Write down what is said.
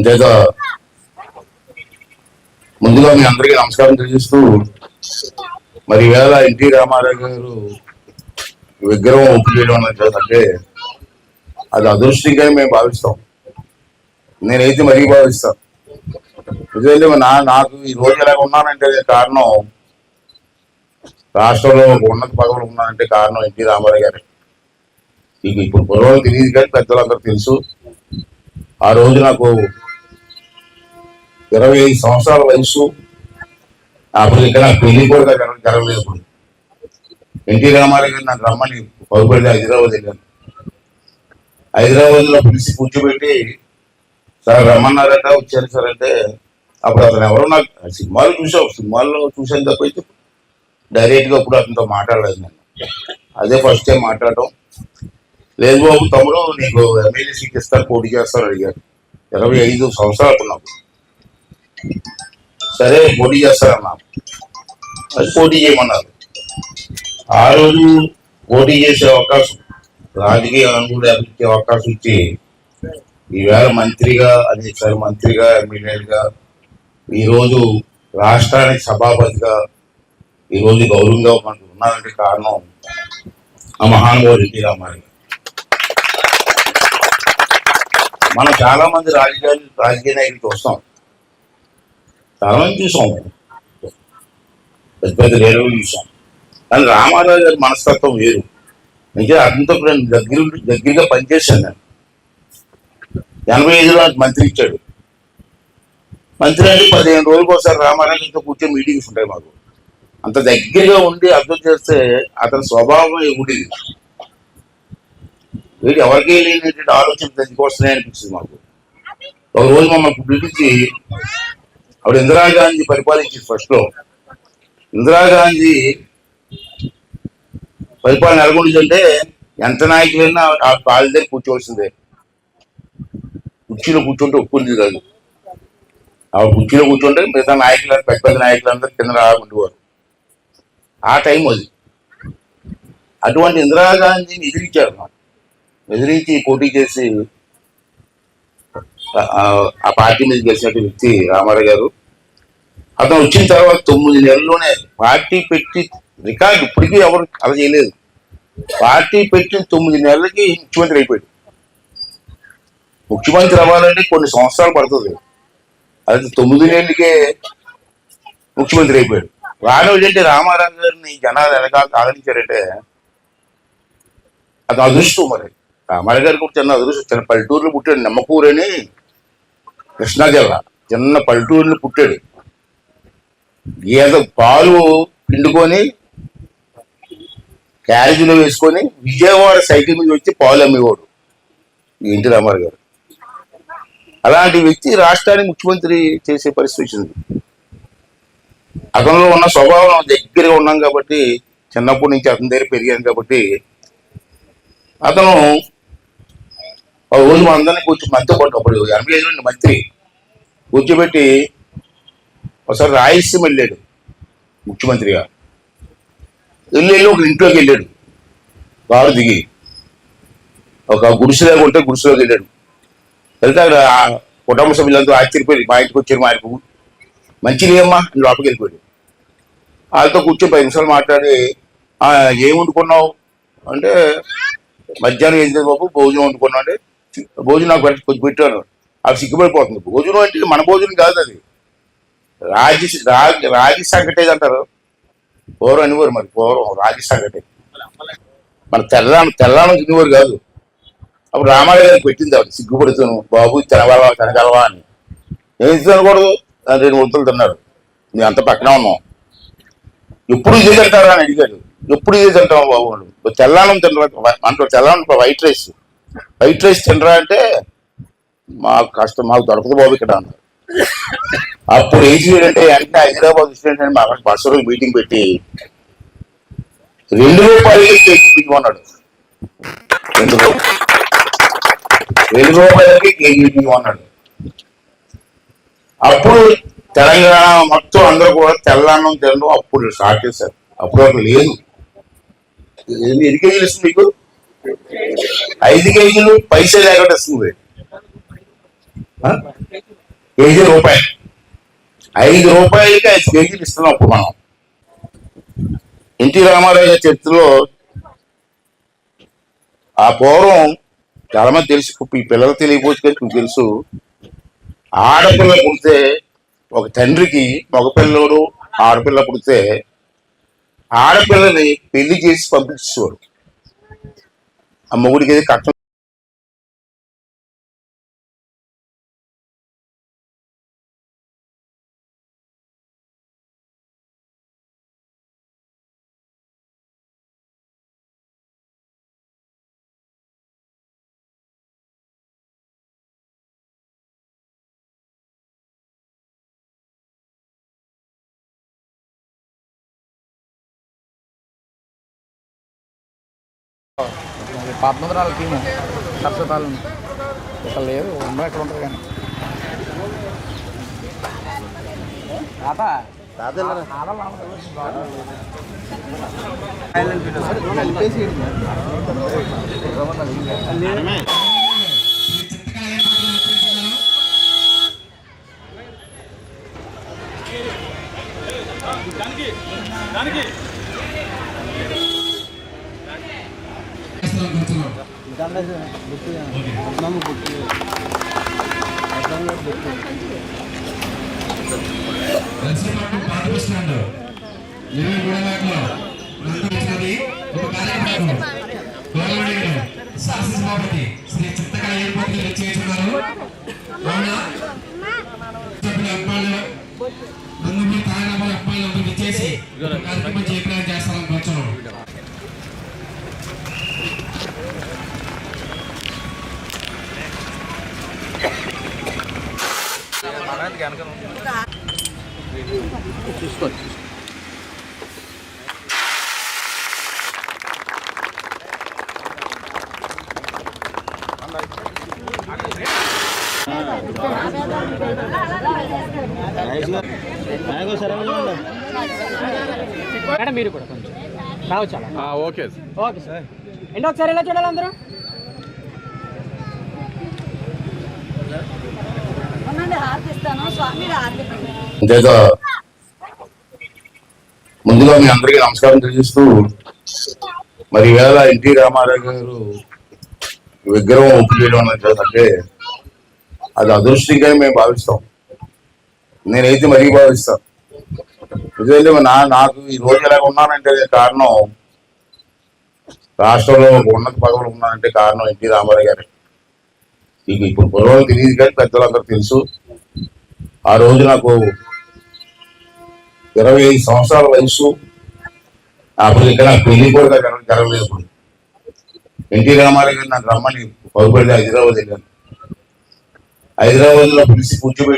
చేత ముందుగా మీ అందరికీ నమస్కారం తెలియజేస్తూ, మరి ఈవేళ ఎన్టీ రామారావు గారు విగ్రహం ఓపెన్ చేయడం అంటే అది అదృష్టంగా మేము భావిస్తాం. నేనైతే మరీ భావిస్తాను. ఎందుకంటే నాకు ఈ రోజు ఎలా ఉన్నానంటే కారణం, రాష్ట్రంలో ఒక ఉన్నత పదవులు ఉన్నానంటే కారణం ఎన్టీ రామారావు గారు. ఇప్పుడు పొరవలు తెలియదు కానీ పెద్దలందరూ తెలుసు. ఆ రోజు నాకు 25 సంవత్సరాల వయసు. అప్పుడు ఇక్కడ నాకు పెళ్లి కూడా జరగలేదు. ఎన్టీ రామారావు గారు నాకు రమ్మని పరుగుపడి హైదరాబాద్ వెళ్ళాను. హైదరాబాద్ లో పిలిచి కూర్చోబెట్టి, సార్ రమ్మన్నారట, వచ్చారు సార్ అంటే, అప్పుడు అతను ఎవరో నాకు సినిమాల్లో చూసాను తప్పైతే డైరెక్ట్ గా అప్పుడు అతనితో మాట్లాడలేదు నేను. అదే ఫస్ట్ టైం మాట్లాడటం. లేదు బాబు తమ్ముడు, నీకు ఎమ్మెల్యే సీట్ ఇస్తారు, పోటీ చేస్తారు అడిగారు. 25 సంవత్సరాలు నాకు. సరే పోటీ చేస్తారన్నా, అది పోటీ చేయమన్నారు. ఆ రోజు పోటీ చేసే అవకాశం, రాజకీయ అనుకూల ఇచ్చే అవకాశం ఇచ్చి ఈవేళ మంత్రిగా, అనేకసారి మంత్రిగా, ఎమ్మెల్యేగా, ఈరోజు రాష్ట్రానికి సభాపతిగా ఈరోజు గౌరవంగా మనకు ఉన్నారంటే కారణం ఆ మహానుభావుడు ఎన్టీ రామారావు. మనం చాలా మంది రాజకీయ నాయకులు చూస్తాం, చాలా మంది చూసాం, పెద్ద పెద్ద లీడర్లు చూసాం. కానీ రామారావు గారి మనస్తత్వం వేరు. అంటే అతనితో దగ్గరగా పనిచేశాను నేను. 85లో మంత్రి ఇచ్చాడు. మంత్రి అంటే 15 రోజులకు ఒకసారి రామారావు గారితో కూర్చొని మీటింగ్స్ ఉంటాయి మాకు. అంత దగ్గరగా ఉండి అర్థం చేస్తే అతని స్వభావం ఉండేది. వీడు ఎవరికి లేనటువంటి ఆలోచన తగ్గిపోతున్నాయి అనిపించింది మాకు. ఒక రోజు మమ్మల్ని పిలిపించి, అప్పుడు ఇందిరాగాంధీ పరిపాలించింది. ఫస్ట్ లో ఇందిరాగాంధీ పరిపాలన ఎలాగుంటుందంటే, ఎంత నాయకులైనా ఆ కాళ్ళ దగ్గర కూర్చోవలసిందే. కుర్చీలో కూర్చుంటే ఒప్పుకుంది కాదు. ఆ కుర్చీలో కూర్చుంటే మిగతా నాయకులు, పెద్ద పెద్ద నాయకులందరూ కింద ఉండేవారు. ఆ టైం అది. అటువంటి ఇందిరాగాంధీని ఎదిరించారు. ఎదిరించి పోటీ చేసి ఆ పార్టీ మీద గెలిచినట్టు వ్యక్తి రామారావు గారు. అతను వచ్చిన తర్వాత 9 నెలల్లోనే పార్టీ పెట్టి రికార్డు ఇప్పటికీ ఎవరు అలా చేయలేదు. పార్టీ పెట్టిన 9 నెలలకి ముఖ్యమంత్రి అయిపోయాడు. ముఖ్యమంత్రి అవ్వాలంటే కొన్ని సంవత్సరాలు పడుతుంది. అది 9 నెలలకే ముఖ్యమంత్రి అయిపోయాడు. రాను ఏంటంటే రామారావు గారిని జనాలు ఎలాగా ఆదరించారంటే అది అదృష్టం. మరి రామారావు గారికి కూడా చిన్న అదృష్టం. చిన్న పల్లెటూరులో పుట్టాడు. నిమ్మకూరు అని కృష్ణా జిల్లా చిన్న పల్లెటూరులో పుట్టాడు. ఏదో పాలు పిండుకొని క్యారేజీలో వేసుకొని విజయవాడ సైకిల్ మీద వచ్చి పాలు అమ్మేవాడు ఎన్టీ రామారావు గారు. అలాంటి వ్యక్తి రాష్ట్రానికి ముఖ్యమంత్రి చేసే పరిస్థితి వచ్చింది. అతనిలో ఉన్న స్వభావం దగ్గరగా ఉన్నాం కాబట్టి, చిన్నప్పటి నుంచి అతని దగ్గర పెరిగాను కాబట్టి, అతను రోజు అందరినీ మంత్రి పడ్డప్పుడు 85లో మంత్రి కూర్చోబెట్టి ఒకసారి రాయలసీమ వెళ్ళాడు ముఖ్యమంత్రిగా. వెళ్ళి ఒక ఇంట్లోకి వెళ్ళాడు. కారు దిగి ఒక గుడిసెలోకి ఉంటే గుడిసెలోకి వెళ్ళాడు. వెళ్తే అక్కడ కుటుంబ సభ్యులంతా ఆశ్చర్యపోయి, మా ఇంటికి వచ్చారు, మా ఇంటికి మంచి లేమ్మా అని లోపలికి వెళ్ళిపోయాడు. వాళ్ళతో కూర్చొని 10 నిమిషాలు మాట్లాడి, ఏం వండుకున్నావు అంటే, మధ్యాహ్నం ఏం బాబు భోజనం వండుకున్నావు అంటే, భోజనం నాకు కొంచెం పెట్టాను. అవి సిగ్గుపడిపోతుంది. భోజనం అంటే మన భోజనం కాదు, అది రాగి సంకటేది అంటారు. పూర్వం అనేవారు. మరి పూర్వం రాగి సంకటే మన తెల్లానం తినేవారు కాదు. అప్పుడు రామారావు గారికి పెట్టింది. ఆవిడ సిగ్గుపడుతాను, బాబు తినగలవా అని. ఏం తినకూడదు, 2 ముద్దలు తిన్నాడు. నేను అంత పక్కన ఉన్నాం. ఎప్పుడు ఇదే తింటారా అని అడిగాడు. ఎప్పుడు ఇదే తింటాం బాబు. తెల్లానం తినరా అంటే, తెల్లానం వైట్ రైస్ తినరా అంటే, మాకు కష్టం, మాకు దొరకదు బాబు ఇక్కడ అన్నారు. అప్పుడు ఏం చేయాలంటే, అంటే హైదరాబాద్ వచ్చినట్టు మా బస్సు రోజు మీటింగ్ పెట్టి ₹2 కేజీ బియ్యం అన్నాడు. ₹2 కేజీ బియ్యం అన్నాడు. అప్పుడు తెలంగాణ మొత్తం అందరూ కూడా తెల్లన్నం తినడం అప్పుడు స్టార్ట్ చేశారు. అప్పుడు అక్కడ లేదు. ఎన్ని కేజీలు ఇస్తుంది మీకు? 5 కేజీలు పైసలు లేకుండా ఇస్తుంది. కేజీ రూపాయలు, 5 రూపాయలకి 5 కేజీలు ఇస్తున్నాం. అప్పుడు మనం ఎన్టీ రామారావు గారి చరిత్రలో ఆ పూర్వం చాలా మంది తెలుసు, ఈ పిల్లలు తెలియకపోతే మీకు తెలుసు, ఆడపిల్ల పుడితే ఒక తండ్రికి మగపిల్లడు ఆడపిల్ల పుడితే ఆడపిల్లని పెళ్లి చేసి పంపించేవారు. ఆ మొగుడికి ఏది కట్నం పద్మరాల టీము నర్సతాలు ఇక్కడ లేదు, ఉన్న ఎక్కడ ఉంటుంది కానీ శాసనసభాపతి శ్రీ చిత్తకళ ఏర్పాట్లు చేస్తున్నారు. నందమూరి తారాబాబు అబ్బాయిలు అందరూ విచ్చేసి కార్యక్రమం జయప్రదం చేస్తారని కొంచెం చూసుకోవచ్చు. మేడం మీరు కూడా కొంచెం రావచ్చు అలా. Okay okay sir. ఏంటి ఒకసారి ఎలా చూడాలి అందరూ? అంతేగా ముందుగా మీ అందరికీ నమస్కారం తెలియజేస్తూ, మరి ఈవేళ ఎన్టీ రామారావు గారు విగ్రహం ఓపెన్ చేయడం అంటే అది అదృష్టంగా మేము భావిస్తాం. నేనైతే మరీ భావిస్తాను. ఎందుకంటే నాకు ఈ రోజు ఎలా ఉన్నానంటే కారణం, రాష్ట్రంలో ఉన్నత పదవులు ఉన్నానంటే కారణం ఎన్టీ రామారావు గారు. మీకు ఇప్పుడు పొలం తెలియదు కానీ పెద్దలందరూ తెలుసు. ఆ రోజు నాకు 25 సంవత్సరాల వయసు. అప్పుడు ఇక్కడ పెళ్లి కూడా జరగలేదు. ఇప్పుడు ఎన్టీ రామారావు గారు నాకు రమ్మని పలుపడి హైదరాబాద్ వెళ్ళాను. హైదరాబాద్ లో పిలిచి కూర్చోబెట్టి